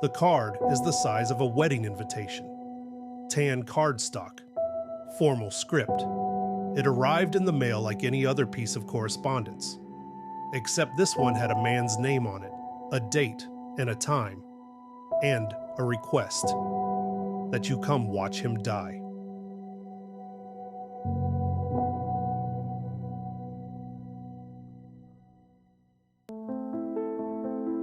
The card is the size of a wedding invitation. Tan cardstock. Formal script. It arrived in the mail like any other piece of correspondence. Except this one had a man's name on it, a date and a time, and a request that you come watch him die.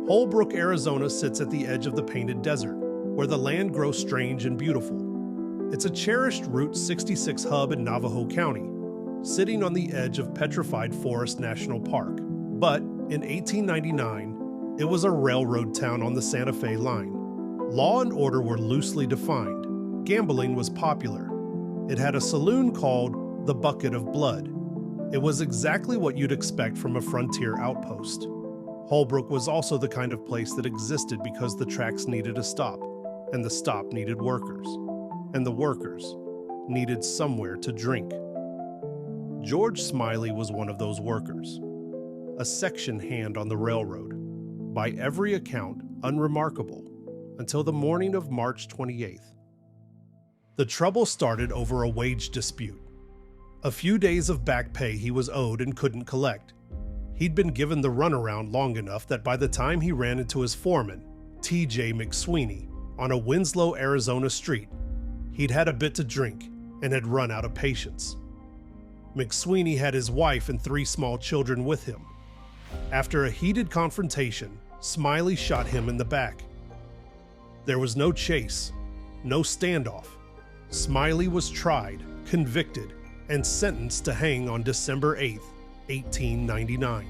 Holbrook, Arizona sits at the edge of the Painted Desert, where the land grows strange and beautiful. It's a cherished Route 66 hub in Navajo County, sitting on the edge of Petrified Forest National Park. But in 1899, it was a railroad town on the Santa Fe line. Law and order were loosely defined. Gambling was popular. It had a saloon called the Bucket of Blood. It was exactly what you'd expect from a frontier outpost. Holbrook was also the kind of place that existed because the tracks needed a stop, and the stop needed workers, and the workers needed somewhere to drink. George Smiley was one of those workers, a section hand on the railroad, by every account unremarkable, until the morning of March 28th. The trouble started over a wage dispute. A few days of back pay he was owed and couldn't collect. He'd been given the runaround long enough that by the time he ran into his foreman, T.J. McSweeney, on a Winslow, Arizona street, he'd had a bit to drink and had run out of patience. McSweeney had his wife and 3 small children with him. After a heated confrontation, Smiley shot him in the back. There was no chase, no standoff. Smiley was tried, convicted, and sentenced to hang on December 8th, 1899.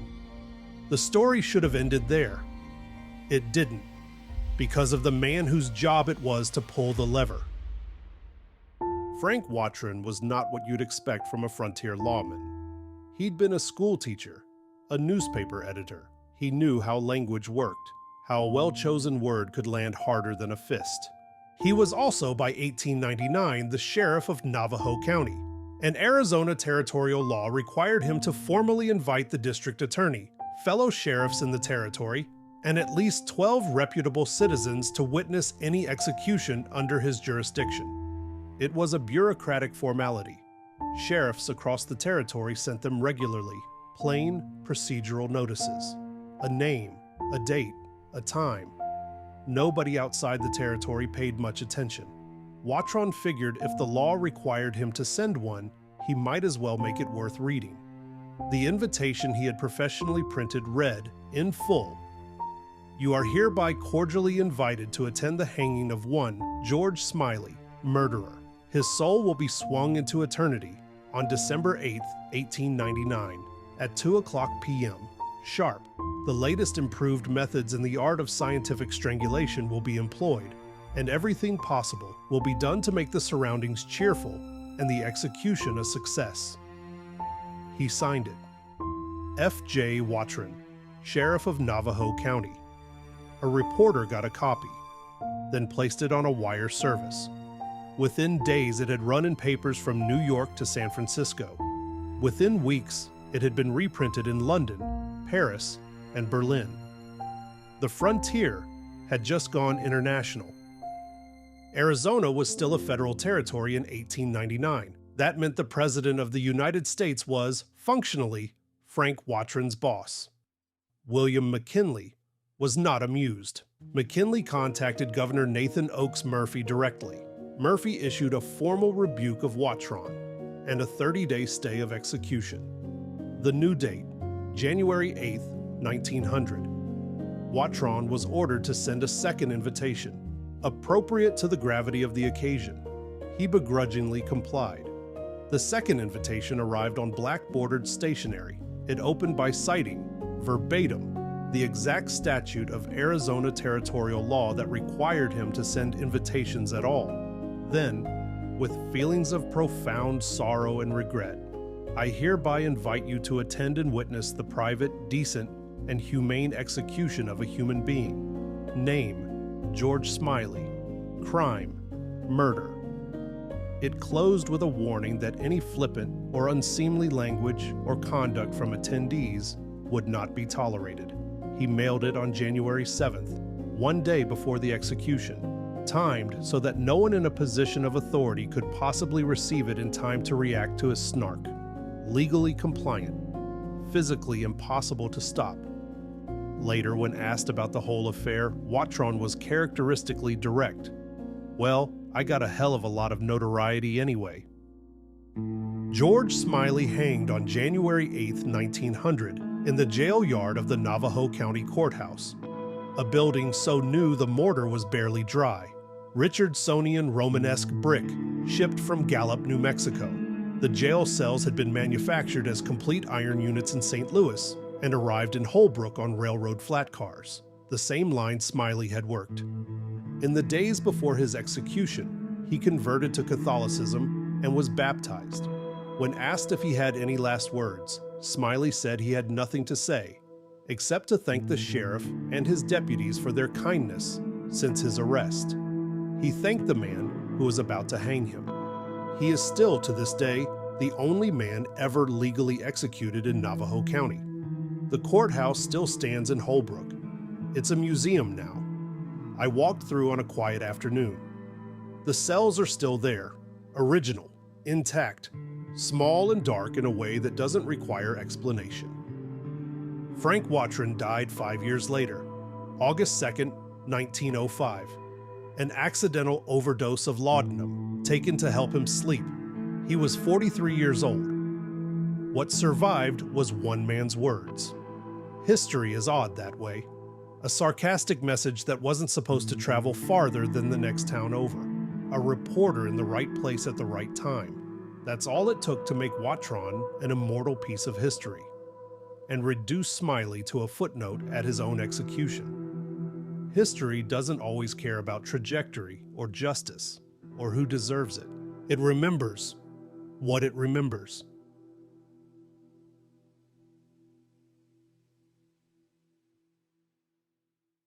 The story should have ended there. It didn't, because of the man whose job it was to pull the lever. Frank Wattron was not what you'd expect from a frontier lawman. He'd been a school teacher, a newspaper editor. He knew how language worked, how a well-chosen word could land harder than a fist. He was also, by 1899, the sheriff of Navajo County. And Arizona territorial law required him to formally invite the district attorney, fellow sheriffs in the territory, and at least 12 reputable citizens to witness any execution under his jurisdiction. It was a bureaucratic formality. Sheriffs across the territory sent them regularly, plain, procedural notices. A name, a date, a time. Nobody outside the territory paid much attention. Wattron figured if the law required him to send one, he might as well make it worth reading. The invitation he had professionally printed read, in full, "You are hereby cordially invited to attend the hanging of one George Smiley, murderer. His soul will be swung into eternity on December 8th, 1899, at 2:00 p.m. sharp. The latest improved methods in the art of scientific strangulation will be employed, and everything possible will be done to make the surroundings cheerful and the execution a success." He signed it. F.J. Wattron, Sheriff of Navajo County. A reporter got a copy, then placed it on a wire service. Within days, it had run in papers from New York to San Francisco. Within weeks, it had been reprinted in London, Paris, and Berlin. The frontier had just gone international. Arizona was still a federal territory in 1899. That meant the President of the United States was, functionally, Frank Wattron's boss. William McKinley was not amused. McKinley contacted Governor Nathan Oakes Murphy directly. Murphy issued a formal rebuke of Wattron and a 30-day stay of execution. The new date, January 8th, 1900. Wattron was ordered to send a second invitation, appropriate to the gravity of the occasion. He begrudgingly complied. The second invitation arrived on black-bordered stationery. It opened by citing, verbatim, the exact statute of Arizona territorial law that required him to send invitations at all. Then, with feelings of profound sorrow and regret, I hereby invite you to attend and witness the private, decent, and humane execution of a human being. Name, George Smiley. Crime, murder. It closed with a warning that any flippant or unseemly language or conduct from attendees would not be tolerated. He mailed it on January 7th, one day before the execution, timed so that no one in a position of authority could possibly receive it in time to react to his snark. Legally compliant, physically impossible to stop. Later, when asked about the whole affair, Wattron was characteristically direct. "Well, I got a hell of a lot of notoriety anyway." George Smiley hanged on January 8, 1900, in the jail yard of the Navajo County Courthouse, a building so new the mortar was barely dry. Richardsonian Romanesque brick, shipped from Gallup, New Mexico. The jail cells had been manufactured as complete iron units in St. Louis and arrived in Holbrook on railroad flat cars, the same line Smiley had worked. In the days before his execution, he converted to Catholicism and was baptized. When asked if he had any last words, Smiley said he had nothing to say, except to thank the sheriff and his deputies for their kindness since his arrest. He thanked the man who was about to hang him. He is still, to this day, the only man ever legally executed in Navajo County. The courthouse still stands in Holbrook. It's a museum now. I walked through on a quiet afternoon. The cells are still there, original, intact, small and dark in a way that doesn't require explanation. Frank Wattron died 5 years later, August 2nd, 1905. An accidental overdose of laudanum taken to help him sleep. He was 43 years old. What survived was one man's words. History is odd that way. A sarcastic message that wasn't supposed to travel farther than the next town over. A reporter in the right place at the right time. That's all it took to make Wattron an immortal piece of history, and reduce Smiley to a footnote at his own execution. History doesn't always care about trajectory or justice, or who deserves it. It remembers what it remembers.